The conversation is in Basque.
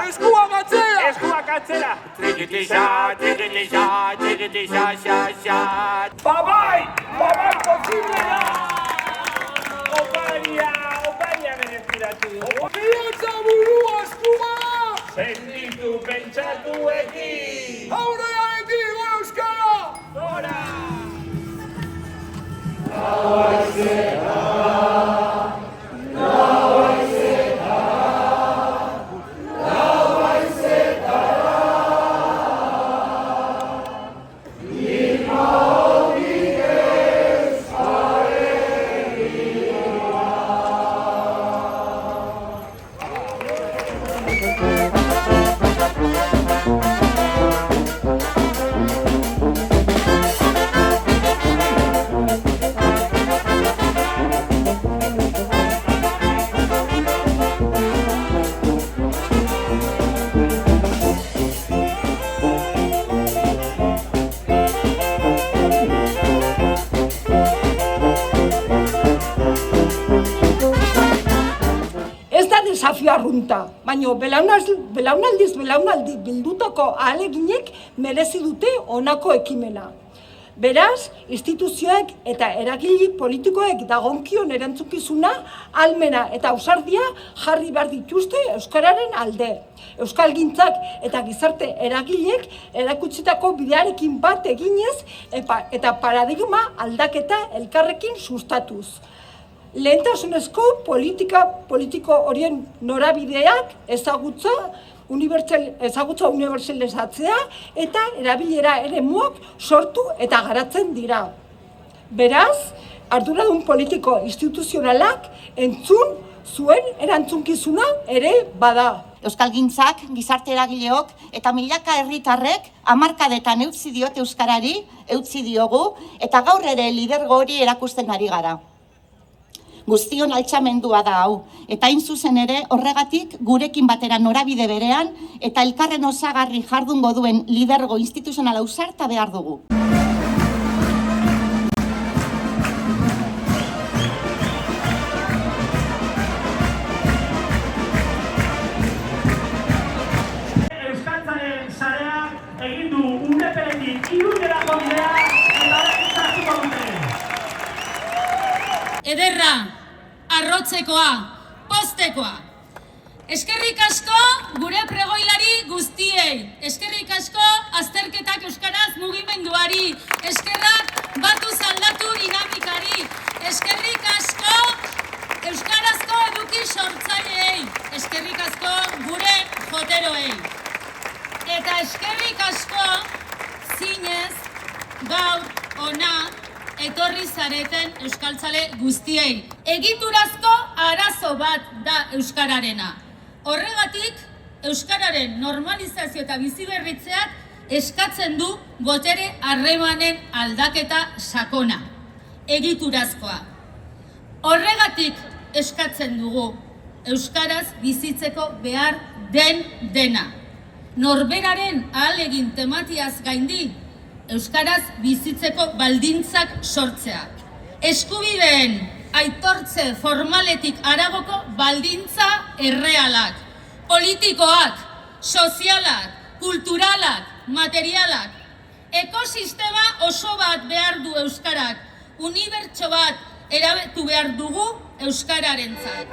Eskuak atzera! Eskuak atzera! Trikitixa, trikitixa, trikitixa, xa, xa. Babai! Babai posiblea! Oparia bereziratu dugu. Bihotza burua eskuma! Sentitu pentsatu ekin! Aurrearekin gora euskara! Gora! Desafio arrunta, baina belaunaldiz belaunaldi bildutako ahaleginek merezi dute honako ekimena. Beraz, instituzioek eta eragile politikoek dagonkion erantzukizuna, ahalmena eta ausardia jarri behar dituzte euskararen alde. Euskalgintzak eta gizarte eragileek erakutsitako bidearekin bat eginez eta paradigma aldaketa elkarrekin sustatuz. Lehentasunezko politiko horien norabideak ezagutza unibertsalizatzea eta erabilera eremuak sortu eta garatzen dira. Beraz, arduradun politiko instituzionalak entzun zuen erantzunkizuna ere bada. Euskalgintzak, gizarte eragileok eta milaka herritarrek hamarkadetan eutsi diote euskarari, eutsi diogu eta gaur ere lidergo hori erakusten ari gara. Guztion altxamendua da hau, eta hain zuzen ere horregatik gurekin batera norabide berean eta elkarren osagarri jardungo duen lidergo instituzionala ausarta behar dugu. Euskaltzaren sareak egin du Urepeletik Iruñerako bidea eta horrekin sartuko dute. Ederra, arrotzekoa, postekoa. Eskerrik asko gure pregoilari guztiei. Eskerrik asko azterketak euskaraz mugimenduari. Eskerrak batuz aldatu dinamikari. Eskerrik asko euskarazko eduki sortzaileei. Eskerrik asko gure joteroei. Eta eskerrik asko zinez gaur ona etorri zareten euskaltzale guztiei. Egiturazko arazo bat da euskararena. Horregatik, euskararen normalizazio eta biziberritzeak eskatzen du botere harremanen aldaketa sakona. Egiturazkoa. Horregatik eskatzen dugu euskaraz bizitzeko behar den dena. Norberaren ahalegin tematiaz gaindi, euskaraz bizitzeko baldintzak sortzea. Eskubideen aitortze formaletik haragoko baldintza errealak, politikoak, sozialak, kulturalak, materialak. Ekosistema oso bat behar du euskarak, unibertso bat erabetu behar dugu euskararentzat.